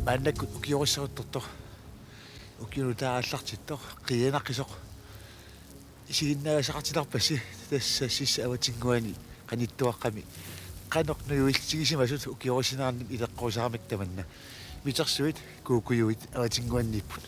мааннаккут укиорissaruttortor укиунутааллартиттор қиянаққисоқ исигиннаасақартиларпасси тасса сисса аватингуани қаниттуаққами қаноқ нуюиллтигисимасут укиориссинаарним илеққуусаарамик таманна митерсуит куукуюит аватингуанниппут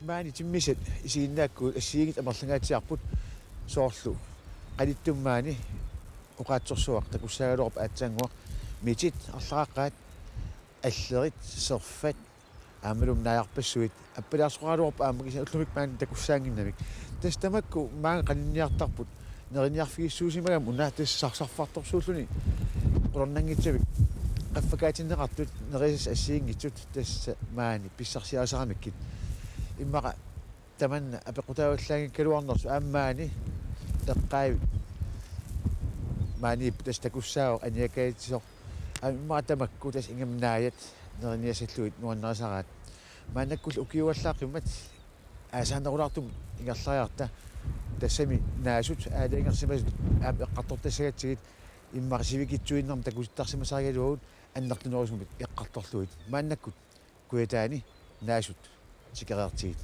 Maani timmisat isiginnaakku assiigit amerlangaatiarput soorlu qalittummaani uqaatsorsuaq takussaagalorp aatsaanguaq mitit arlaqaqqaat allerit serfat aamalum naajarpassuit appalaarsoqaluorp aamakisa ullumik maani takussaanginnamik tastamakku maanga qaninniartarput neriniarfigissuusimagam unaa tassarfartorsuulluni qulornangitsavik qaffakaatinneqartut nerisas assiingitsut tassa maani pissarsiaasaramikkit immaqa tamanna apequtaavallaangin kaluarnersu aammaani teqqaavit maani tastakussaao aniakaatisoq immaqa tamakku tas ingamnaayat neriniasalluit nuannerisaraat maannakkul ukiuallaaqimmat aasaannerulartum ingerlariarta tassami naasut aalaingersimasut aam eqqartortassagatigit иммарсивикитсуиннэрм такустарсимасаригалуут аннартунерисмут эққарторлуит мааннаккут куятаани наасут сикереартигит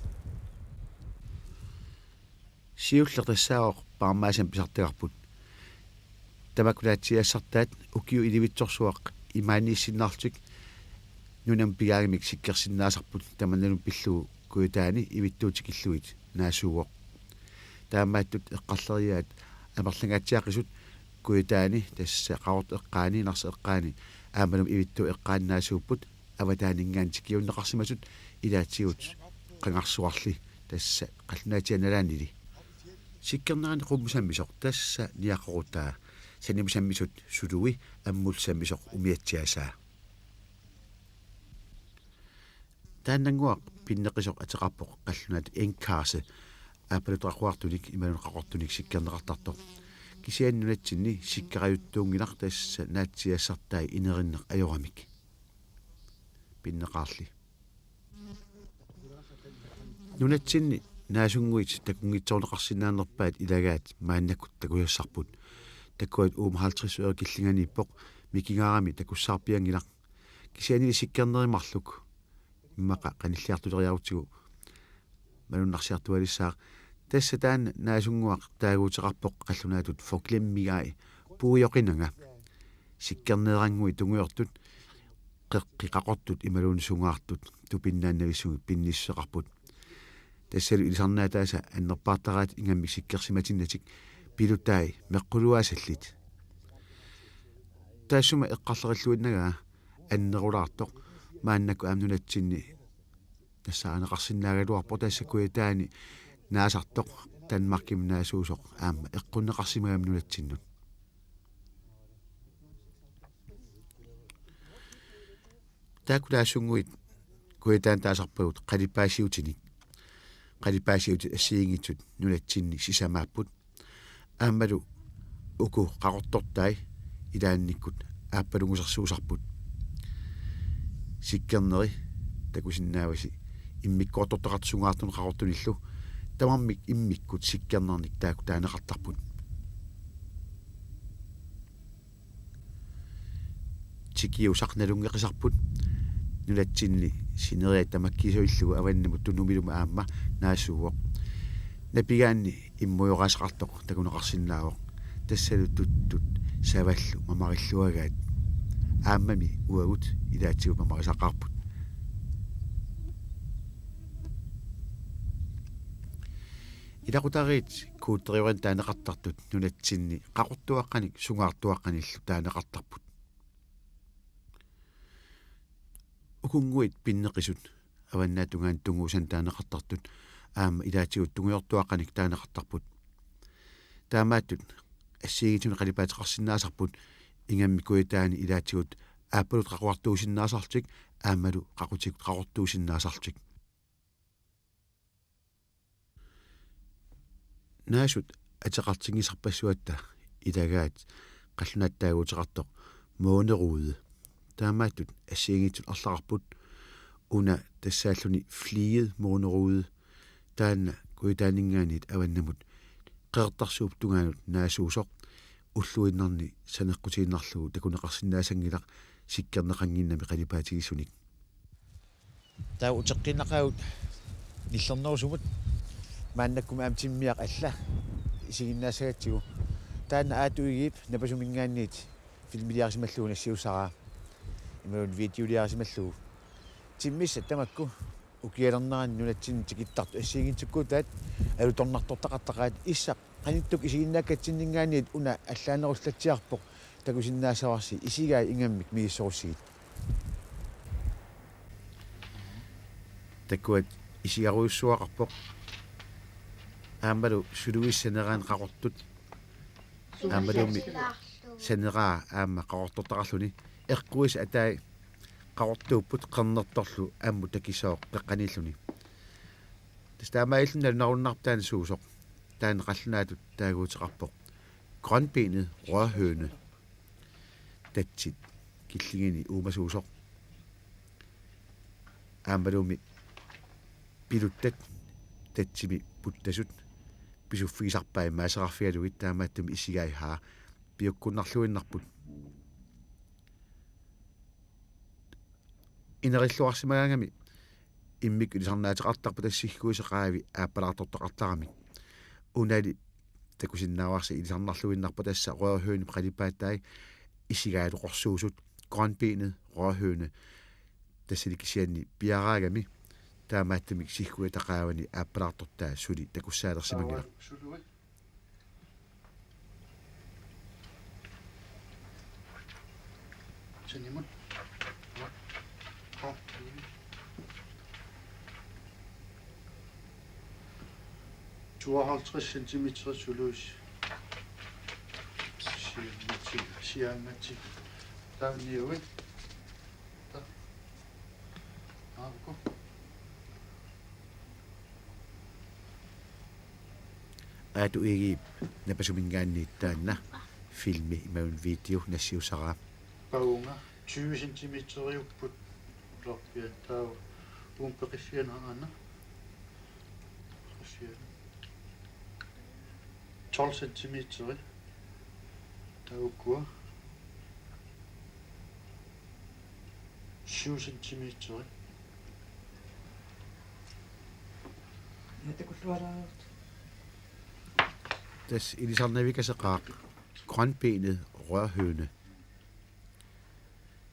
сиуллертассаавоқ пармаасам писартагарпут тамакулаатсиассартаат укиу иливитсорсуақ имаанииссиннаартик нунам пигаамик сиккерсиннаасарпут таманнанум пиллуу куитаани ивиттуутикиллуит наасууоq таамааттут эққарлериаат амерлангаатсиақисут куитаани тасса қарут эққаани нарс эққаани аамалум ивитту эққааннаасууппут аватаанингаан тикиуннеқарсимасут илаатсигут қангарсуарли тасса қаллунаатианалаанили сиккернерани қуммусаммисоқ тасса ниаққорутаа санимусаммисут сулуи аммулсаммисоқ умиатсиасаа тааннангуақ пиннеқисоқ атеқарпоқ қаллунаат энкаарсе аапалутақуартуник ималунеқақортуник сиккернеқартарто кисианнунатсинни сиккераюттуунгилар тасса наатсиассартай инериннеқ ajорамик пиннеқарли нунатсинни наасунгуит такунгитсорнеқарсинаанерпаат илагаат мааннаккут такуяссарпут таккуат 50 øre киллинганииппоқ микигаарами такуссаарпиангилар кисианили сиккернеримарлук иммақа қаниллиартулериарутигу малуннарсиартуалиссаа тасса таан наасунгуақ таагуутеқарпоқ қаллунаатут фоклеммигаи пуйоқинага сиккернеерангуи тунгуйортут қеққиқақортут ималуунсунгаартут тупиннааннависсуги пинниссеқарпут тассалу илисарнаатааса аннерпаартараат ингаммик сиккерсиматиннатик пилутаи меққулуаасаллит таассума эққарлериллуиннагаа аннерулаартоқ мааннакку аамнунатсинни тассаанеқарсинаагалуарпо тассакуитаани наасартоқ танмарким наасуусоқ аама эққуннеқарсимагаамнунатсиннут таакулаассунгуит куитаан таасарпагут қалипаасиутиник қалипаасиут ассиингитсут нунатсинни сисамааппут аамалу уку қақортортай илаанниккут ааппалунгусерсуусарпут сиккернери такусиннааваси иммиккоортортоқартсугаартун қақортуниллу тамармик иммиккут сиккернерник тааку таанеқартарпут тикиусақналунгеқисарпут нулатсинни синериат тамаккисуиллугу аваннамут тунумилума аама наасууоқ напигаанни иммуйораасақартоқ такунеқарсинаавоқ тассалу туттут саваллу мамариллуагаат ааммами уагут илаатсигу мамарисақарпут илақутариит кууттериоран таанеқартартут нунатсинни қақортуаққаник сугаартуаққаниллу таанеқартарпут укунгуит пиннеқисут аваннаатунгаан тунгуусан таанеқартартут аама илаатигут тунгуйортуаққаник таанеқартарпут таамааттут ассигитуна қалипаатеқарсинаасарпут ингамми куитаани илаатигут ааппалут қақуартуусиннаасартик аамалу қақутикут қақортуусиннаасартик наасут атеқартингисарпассуатта илагаат қаллунааттаагуутеқартоқ моонеруude таамааттут ассигитут арлақарпут уна тассааллуни флиет моонеруude таанна куитаанингаанит аваннамут қеэртарсууп тунгаанут наасуусоқ уллуиннарни санеққутииннарлугу такунеқарсинаасангилақ сиккернеқангиннами қалипаатигиссуник таа утеққиннақаут ниллернерусумут мааннаккума амтиммиақ алла исигиннаасагатсигу таана аатуигиип напасумингаанниит филмилиарсималлугу нассиусараа ималун видеолиарсималлугу тиммисса тамакку укиалернеран нунатсин тикиттарту ассигинтиккутаат алуторнартортақартақаат иссақ qaниттук исигиннааккатсиннингаанниит уна аллаанеруллатсиарпоқ такусиннаасаварси исигаа ингаммик мииссорусигит таккуат исигаруйуссуақарпоқ аамалу сулуиссанераан қақортут аамалуми санераа аама қақортортақарлуни эққуис атаа қақортууппут қернерторлу аамму такисоо қеққаниллуни тастаамаиллунна наруннартаани суусоқ таан қаллунаатут таагуутеқарпоқ грønbenet rørhøne татсит киллигини уумасуусоқ аамалуми пилуттат татсими путтасут писуффигисарпаа маасеқарфигалугит таамааттуми исигаи хаа пиуккуннарлуиннарпут инериллуарсимагаангами иммик илисарнаатеқартарпу тассиггуисеқаави ааппалаартортоқартарами унали такусиннааварси илисарнарлуиннарпу тасса rørhøne қалипааттай исигаалоқорсуусут grønbenet rørhøne тассиликисианни пиараагами таамааттамик сиггуи тақаавани ааппалаартортаа сули такуссаалерсимагила Сенимут 52 сантиметр сулуус сиангатси таавниуи аако аату иги напасумингааннииттаанна филми имаун видео нассиусараа паунга 20 сантиметриуппут лорпиа таа уумпеқиссианаана 12 сантиметри таукуа 7 сантиметри Natakutluaraavut. tas ilisarnavikasaqaaq grønbenet rørhøne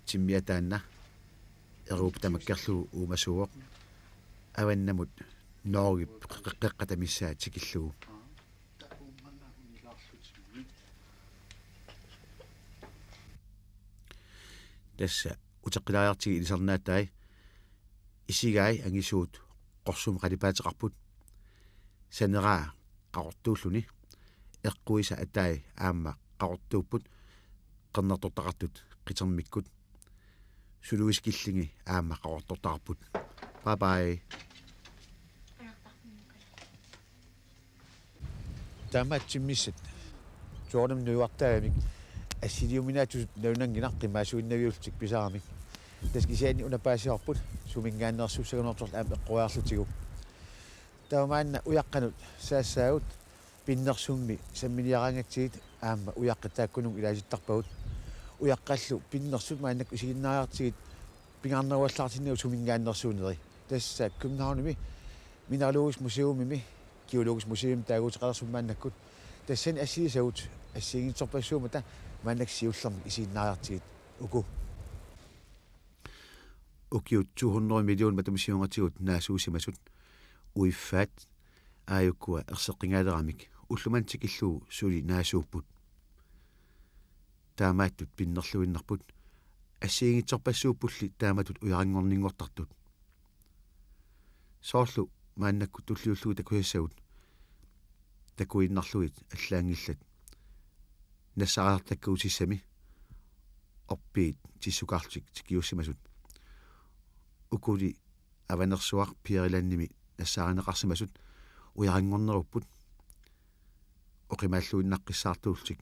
timmiataanna eruup tamakkerlugu uumasuuq avannamut noorgip qeqqatamissaa tikillugu tassa utaqqilaariartigi ilisarnaattai isigai angisuut qorsum qalipaatiqarput saneraa qaqortuulluni eqquisa atai aamma qaqortuupput qernartortaqartut qitermikkut suluiskillingi aamma qaqortortaqarput bye bye tamatsimissat joornam nuiartaamik assiliuminaatu naunanginaqqimaasuinnaviultik pisaramik taskisiani unapaasiarput sumingaannersussaganortorl aam eqquaarlutigu taumaanna uyaqqanut saassaagut pinnersummi samminiarangatsiit aamma uyaqqataakkunung ilaasittarpagut uyaqqallu pinnersut maannak usiginnaariartigit pingarnaruallaartinniu sumingaannersuuneri tassa Københavnimi Mineralogisk Museumimi Geologisk Museum taaguutiqalersummaaнаkkut тассани ассиисагут ассигинтерпассуумата маанаксиуллерми исииннариартигит уку укиут 200 миллион матамисиунгатигут наасуусимасут уиффаат ааюккуа ерсеққингаалерамик уллумантикиллуу сули наасууппут таамааттут пиннерлуиннарпут ассигинтерпассууппулли тааматут уярангорнингортартут соорлу мааннакку туллиуллуи такуяссагут такуиннарлуит аллаангиллат нассараартаккуутиссами орпиит тиссукаартик тикиуссимасут укули аванерсуар пиериланними нассааринеқарсимасут уярангорнеруппут оқимааллуиннаққиссаартуултик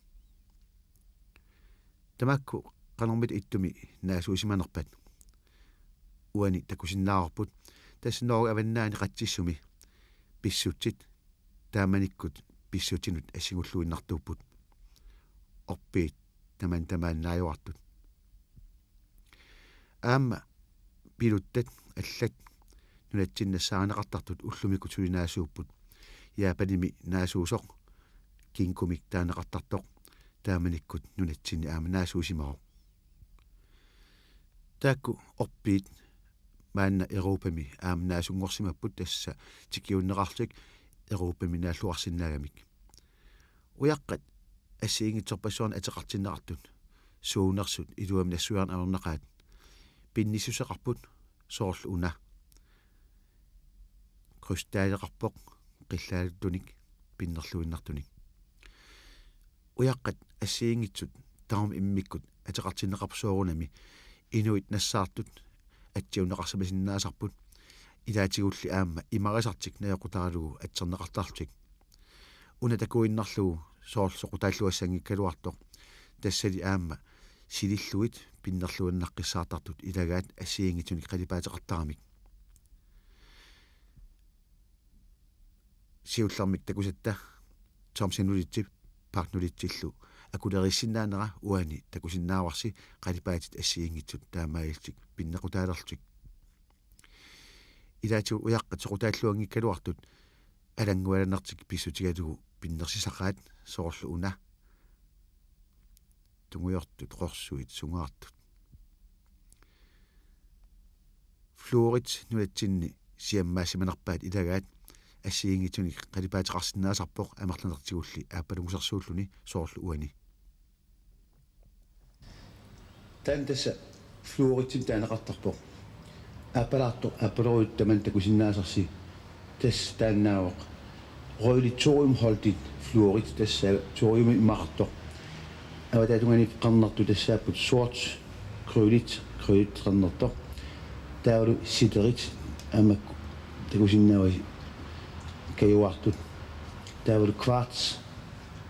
тамакку канормит иттуми наасуисиманерпат уани такусиннаарпут тассиноо аваннаани қатсиссуми писсутсит тааманиккут писсутинут ассигуллуиннартууппут орпиит тамааннааюартут аама пилуттат аллат нунатсиннассааринеқартартут уллумикут сулинаасууппут яапаними наасуусоқ кинкумик таанеқартартоқ тааманиккут нунатсини аама наасуусимаро таакку орпиит маанна Европами аама наасунгорсимаппут тасса тикиуннеқартик Европами нааллуарсиннаагамик уяққат ассиингитсерпассуарна атеқартиннеқартут суунерсут илуами нассуарна алернеқаат пиннисусеқарпут соорлу уна крустаалеқарпоқ қиллаалуттуник пиннерлуиннартуник уяққат ассиингитсут таам иммиккут атеқартиннеқарпсуорунами инуит нассаартут атсиунеқарсамасиннаасарпут илаатигулли аама имарисартик наёқутаралугу атсернеқартаарлутик уна такуиннарлугу соорлсоқутааллуассангиккалуартоқ тассали аама силиллуит пиннерлуиннаққиссаартартут илагаат ассиингитсуни қалипаатеқартарамик сиуллармик такусатта томсинулитсип партнулитсиллу акулериссиннаанера уани такусиннааварси қалипаатит ассиингитсут таамаилтик пиннеқутаалерлутик илаатигу уяққат соқутааллуангиккалуартут алангуаланертик писсутигалугу пиннерсисақаат соорлу уна тунгуйортут қорсуит сунгаартут fluorit nulatsinni siammaasimanarpaat ilagaat ассиингитуни қалипаатеқарсинаасарпоқ амерланертигулли ааппалугусарсууллуни соорл уани тан тасса флуоритсим таанеқартарпоқ ааппалаарто ааппалоруут таман такусиннаасарси тас тааннаавоқ ройлиториумholdigt fluorit тасса ториум иммақартоқ аватаатунгани қарнарту тассааппут сort крылит қарнартоқ таавалу ситерит амакку такусиннааваси кайуартут таавал кварц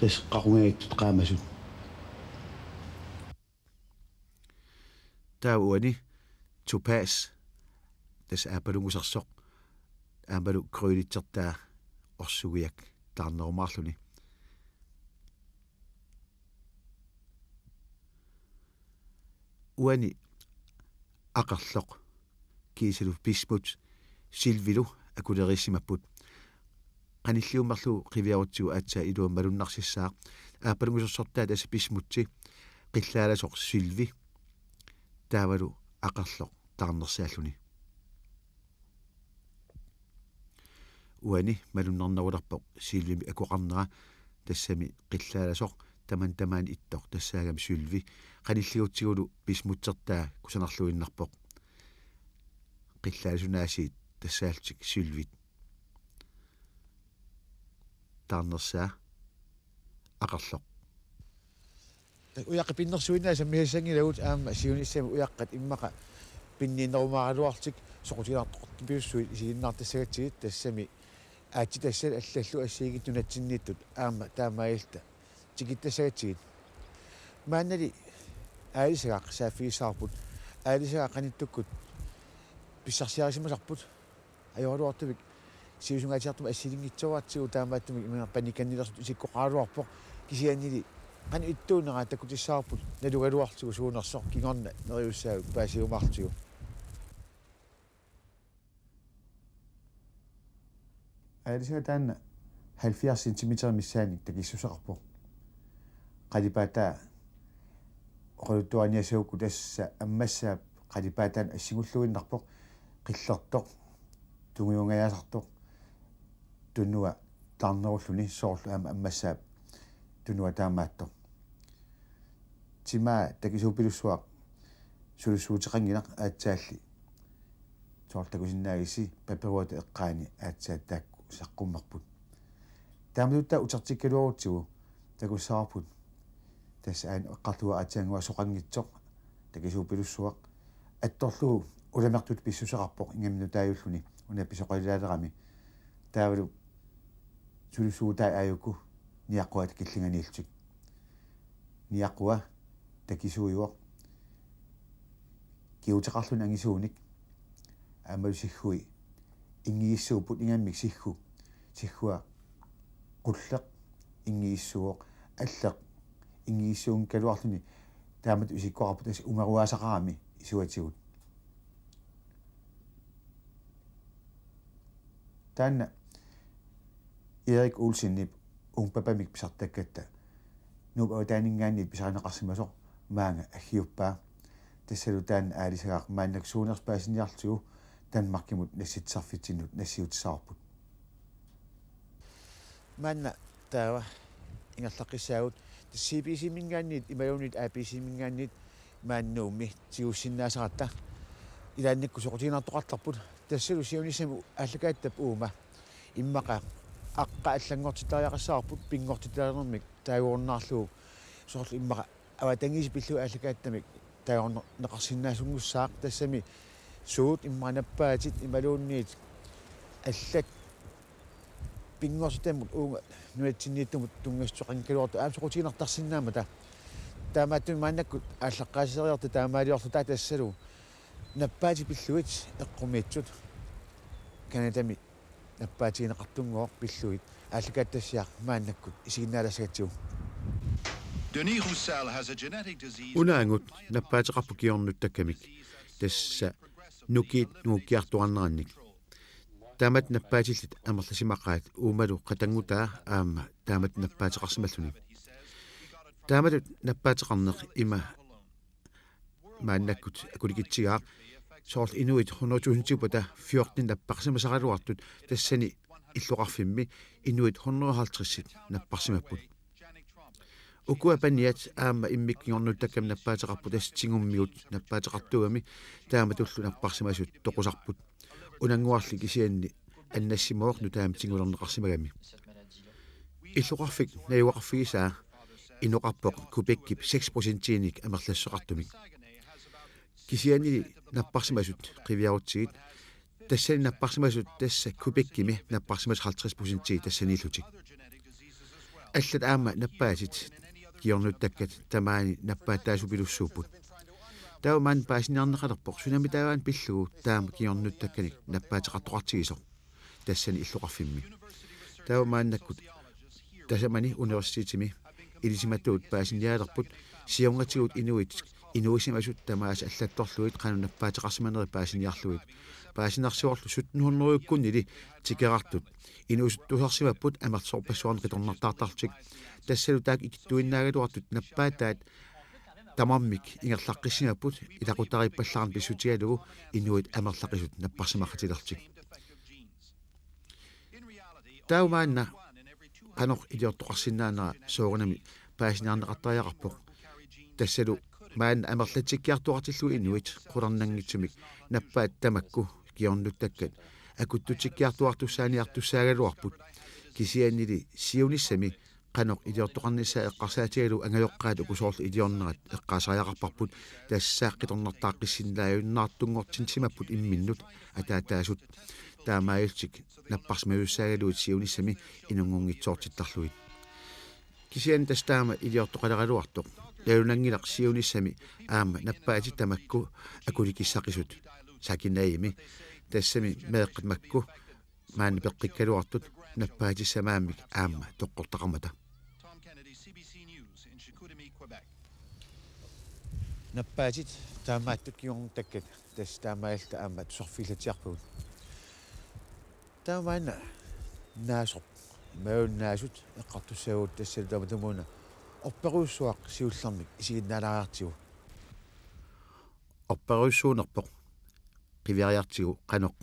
тас қарунгаиттут qaamassut таауани тупас тас аапалугусарсоқ аамалу крылиттертаа орсугиак таарнерумаарлуни уани ақарлоқ кисалу писмут силвилу акулерисимаппут qanilliummarlu qiviarutsugu aatsaa iluun malunnarsissaa aapalungusorsortaa tasa pismutsi qillaalasоқ silvi taavalu aqarloq taarnersaalluni uani malunnarnarularpoq silvimi akuqarnera tassami qillaalasоq taman ittoq tassaagami silvi qanilligutsigulu pismutsertaa kusanarluinnarpoq qillaalisunaasiit тассаалтик силвит таарнерсаа ақарлоқ уяққа пиннерсуинаа саммиассангилагут аама сиуниссами уяққат иммақа пиннииннерумааралуартик соқутилаартоқти пиуссуит сигиннаартассагатсигит тассами аати тассал аллаллу ассигит нунатсиннииттут аама таамаилта тикиттассагатсигит мааннали аалисагаақ сааффигисаарпут аалисагаақ қаниттуккут писсарсиарисимасарпут ajorluartuvik siusungaatiartuma assiliнгитсуаатсигу таамааттумик имина паниканнилерсут исиккоқаалуарпоқ кисианнили qani ittuunera takutissаарput nalugaluartigu suunersoq kingorna neriussaagu paasiumaartigu аалисага таанна 70 см миссааник такиссусақарпоқ қалипаатаа qoluttuaniasauku tassa аммассаап қалипаатаан ассигуллуиннарпоқ qillortoq tungiungajaasartoq tunnua taarnerulluni sooрлу аама аммассаап tunnua taamaattoq timaa takisuupilussuaq sulusuutiqanginaq aatsaalli soortakusinnaagissi paperuata eqqaani aatsaat taakku saqqummarput taamututta utartikkaluarutsigu takussaarput tassa aan eqqarluga aatsaangua soqangitsoq takisuupilussuaq attorlugu ulamertut pissusaqarpoq ingamnu taayulluni una pisoqalilaalerami taavalu sulusuutaa aayukku niaqquat killinganiiltik niaqqua takisuuyuaq kiutaqarlun angisuunik aamalusiggui ingiissuuput ingammik siggua qulleq ingiissuuq alleq ingiissuun kaluarluni taamat usikkoqarput as umaruaasaqarami isuatigut taanna Erik Olsen umpapamik pisartakkatta nuup autaaningaanniit pisaaneqarsimasoq maanga aggiuppaa tassalu taanna aalisagaaq maannak suunerspaasiniartugu tanmarkimut nassitsarfitinut nassiutissаарput maanna taava ingerlaqissaagut CBC-mingaanniit imalunit APC-mingaanniit maannuummi tigussinnaasaраtta ilaannikku soqutiginartoqartarput tassalu siunissami ааллакааттап уума иммаqa аққа аллангортитариақассаарпут пингортитаалернэрмик таагуурнаарлугу соорлу иммаqa аватангиси пиллу ааллакааттамик таагорне неқарсиннаасунгуссаақ тассами суут имманаппаатит ималуунниит аллак пингортитамут уунга нуатсиннииттумут тунгасцоқанкалуарту аам соқутигинартарсинаама таамааттуми мааннаккут ааллаққаасериарта таамаалиорлу тассалу наппаати пиллуит эққумиитсут канатами наппаатигинеқартунгооқ пиллуит ааллакааттассиақ мааннаккут исигиннаалассагатсигу Denis Roussel has a genetic disease. унаангут наппаатеқарпу киорнут таккамик тасса нукиит нууккиартуарнеранник таамат наппаатиллит амерласимаққаат уумалу қатангутаа аама таамат наппаатеқарсималлуни таамат наппаатеқарнеқ има мааннаккут акуликитсигаақ soorl inuit 120 14 napparsimasaqaluartut tassani иллоqarfimmi inuit 150 napparsimapput ukua paniat aama immikkiornut takkam nappaataqarput assingummiut nappaataqartugami taama tullu napparsimasut toqusarput unanguarli kisianni annassimuornu taama tingulerneqarsimagami иллоqarfik naiuaqarfigisaa inoqarpoq kupekkip 6%-inik amerlassoqartumik kisiani napparsimasut qiviarutsigit тассани наппарсимасут тасса купеккими наппарсимас 50% тассанилутик аллат аама наппаасит киорнуттаккат тамаани наппааттаасупилуссууппут таумаан паасиниарнеқалерпоқ сунами тааваан пиллугу таама киорнуттакканик наппаатеқартоқартигисо тассани иллоқарфимми таумааннаккут тасамани университетими илисиматуут паасиниаалерпут сиунгатигут инуисимасут тамаас аллатторлуит қану наппаатеқарсиманери паасиниарлуит паасинарсиорлу 1700-уккунили тикерартут инуусуттусарсимаппут амерсорпассуарни қиторнартаартартик тассалу таак икиттуиннаагалуартут наппаатаат тамаммик ингерлаққиссимаппут илақутариппаллаарн писсутигалугу инуит амерлақисут наппарсимақатилертик таумаанна qanor iliortoqarsinnaanera soorunami paasiniarneqartariaqarpoq tassalu maan amerlatsikkiartuartillu inuit qularnanngitsumik nappaat tamakku kiornuttakkat akuttutsikkiartuartussaaniartussaaгаluarput kisiannili siunissami qanor iliortoqarnissaa eqqarsaatigalu angajoqqaat ukusoorlu iliornerat eqqaasariaqarparput tassaaqqitornartaaqqissinnaajunnartunngortinsimapput imminnut ataataasut таамаилчик наппарсмаюссаагалуит сиунissami инунгунгитсоортиттарлуит кисиан тастаама илиортоқалералуартоқ лаунангилақ сиунissami аама наппаати тамакку акуликиссақисут сакинаими тассами меэққит макку маани пеққиккалуартут наппаатиссамааммик аама тоққортақармата наппаатит таамааттуккиорнтаккат тас таамаалта аама тусарфилатиарпагут таамаана наасоқ мауннаасут эққартуссаагуут тассал таматумуна орперуссуақ сиуллармик исигиннаалаариартигу орперуссуунерпоқ qivariartigu qanoq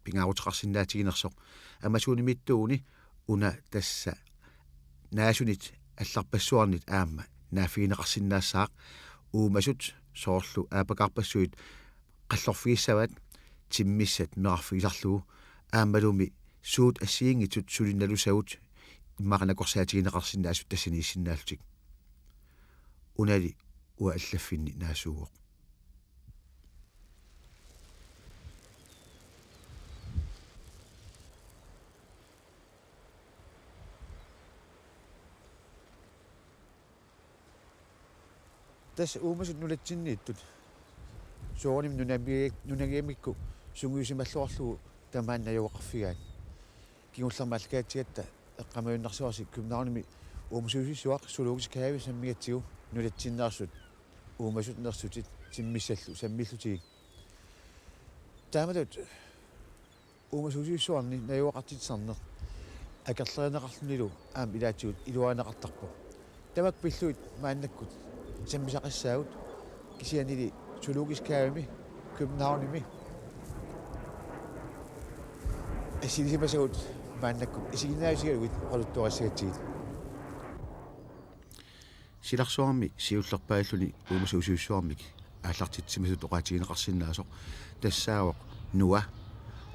pingaaruteqarsinnaatiginersoq amasuunimittууни уна тасса наасунит алларпассуарнит аама наафигинеқарсиннаассаақ уумасут соорлу аапакаарпассуит қаллорфигиссават тиммиссат меқарфигисарлугу аамалуми суут ассиингитут сулинналусагут иммақанакорсаатигинеқарсиннаасут тассанииссиннаалутик унали уа аллаффинни наасууоқ тас уумасут нулатсиннииттут сооним нунагиамикку сунгуисималлуарлугу тамааннаюоқарфигаат кигуллермаалкаатигатта эққамаюннарсуарси кумнаарними уумасуусиссуақ сулуугис каави саммигатсигу нулатсиннаарсут уумасут нерсутит тиммиссаллу саммиллутигик таамалут уумасуусиссуарни наюоқартитсарнер акерлеринеқарлунилу аам илаатигут илуаанеқартарпо тамак пиллуит мааннаккут саммисақиссаагут кисианили сулуугис каавими кумнаарними асилисимасагут мааннакку исигиннаасигалугит qaluttuqassagatiit силарсуарми сиуллерпааллуни уумасуусиуссуармик ааллартитсимасут оqaатигинеқарсиннаасоқ тассаавоқ нуа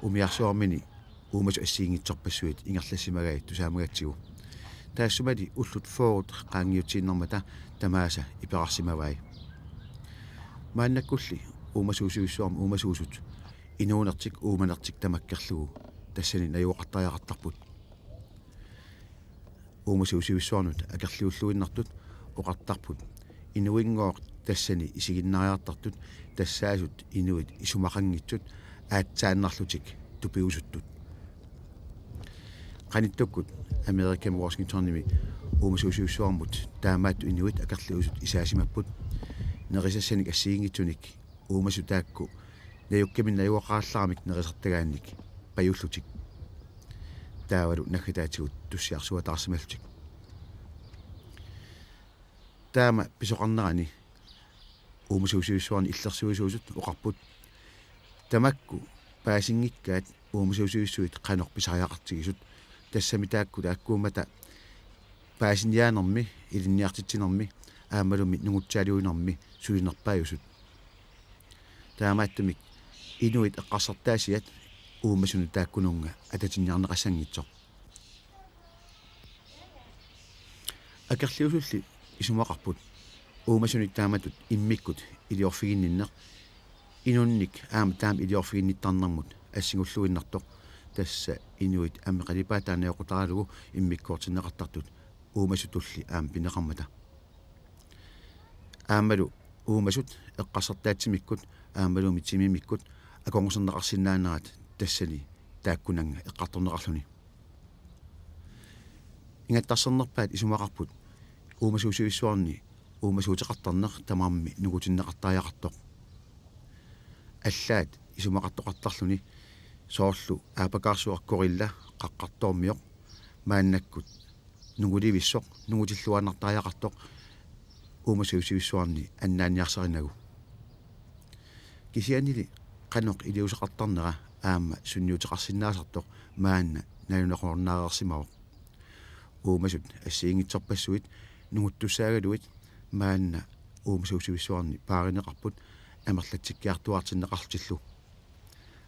умиарсуармини уумасу ассиингитсорпассуит ингерлассимагай тусаамагатсигу таассумали уллут фоорут qaangiutiinnermata тамааса иперарсимавай мааннаккулли уумасуусиуссуарми уумасуусут инуунертик ууманертик тамаккерлугу тассани наюоқартариақартарпут уумасуусиуссуарнут акерлиуллуиннартут оқартарпут инуингооқ тассани исигиннариартартут тассаасут инуит исумақангитсут аатсааннарлутик тупиусуттут qaниттуккут америкам Вашингтонними уумасуусиуссуармут таамаатту инуит акерлиусут исаасимаппут нерисассаник ассиингитсуник уумасутаакку наюккамин наюоқаалларамик нерисартагаанник паюллутик таавалу нахитаатигут туссиарсуатаарсималлутик таама писоқарнерани уумасуусиуссуарни иллерсуисуусут оқарпут тамакку паасингиккаат уумасуусуиссуит qanor pisariaqartigisut тассами тааккула аккуумата паасиниаанерми илинниартитсинерми аамалуми нугутсаалиуинерми сулинерпааюсут таамааттумик инуит эққарсартаасиат уумасуну тааккунунга ататинниарнеқассангитсоқ акерлиусулли исумақарпут уумасуник тааматут иммиккут илиорфигинниннеқ инунник аама таам илиорфигинниттарнэрмут ассигуллуиннартоқ тасса инуит аммеқалипаатаанаёқутаралугу иммиккуортиннеқартартут уумасутулли аама пинеқармата аамалу уумасут эққарсартаатсимиккут аамалуми тимимиккут аконгусернеқарсиннаанерат тассани тааккунанга эққарторнеқарлуни ингаттарсернерпаат исумақарпут уумасуусуиссуарни уумасуутеқартарнеқ тамаамми нугутиннеқартааяқартоқ аллаат исумақартоқартарлуни соорлу аапакаарсуаркорилла қаққартоормиоқ мааннаккут нугуливиссоқ нугутиллуаннартааяқартоқ уумасуусуиссуарни аннааниарсаринагу кисианили qanoq илиусеқартарнера аама сунниутеқарсинаасартоқ маанна налунеқорнаарерсимавоқ уумасут ассиингитсорпассуит нугуттуссаагалуит маанна уумасуусуиссуарни пааринеқарпут амерлатсиккиартуартиннеқартиллу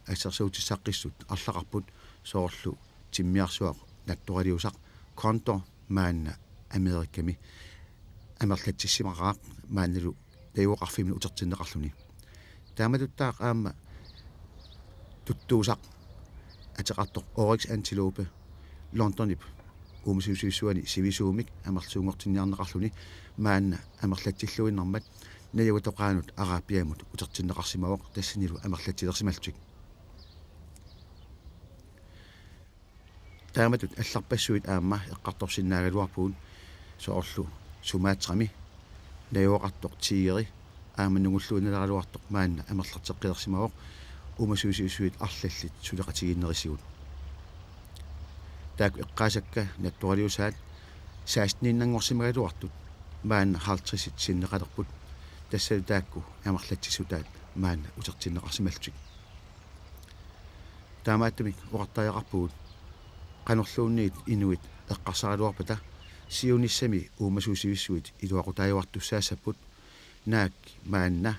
ассерсуутиссаққиссут арлақарпут соорлу тиммиарсуақ натторалиусақ конто маанна америкками амерлатсиссимараақ маанналу таюоқарфимни утертиннеқарлуни тааматуттаақ аама туттуусақ атеқартоқ орикс антилопе лондонип уумасуусуиссуани сивисуумик амерлсуунгортинниарнеқарлуни маанна амерлатсиллуиннэрмат наяутоқаанут араапиамут утертиннеқарсимавоқ тассанилу амерлатсилерсималтик тааматут алларпассуит аама эққарторсиннаагалуарпуун соорлу сумаатрами наяоқартоқ тигери аама нугуллуинналаралуартоқ маанна амерлартеққилерсимавоқ уумасуусуит арлаллит сулеқатигиннерисигут таак эққаасакка натторалиусаат саастниннангорсимагалуартут маанна хаалтрисит синнеқалерпут тассалу таакку амерлатсисутаат маанна утертиннеқарсималтик таамааттумик оqartaajaqarpugut qanorluunniit inuit eqqarsaraluarpata siunissami uumasuusivисsuit iluaqutaajуартуссаассаппут наак маанна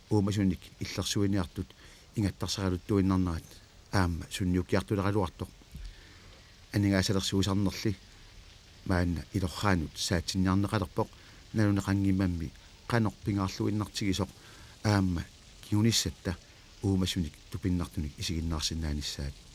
уумасуник иллерсуиниартут ингаttарсаралуттуиннарнерат аама сунниуккиартулералуартоқ анигаасалерсуусарнерли маанна илорраанут саатсинниарнеқалерпоқ налунеқангимамми qanor pingaarluinnartigisoq aamma kiunissata uumasunik tupinnaartunik isiginnaarsinnaanissaat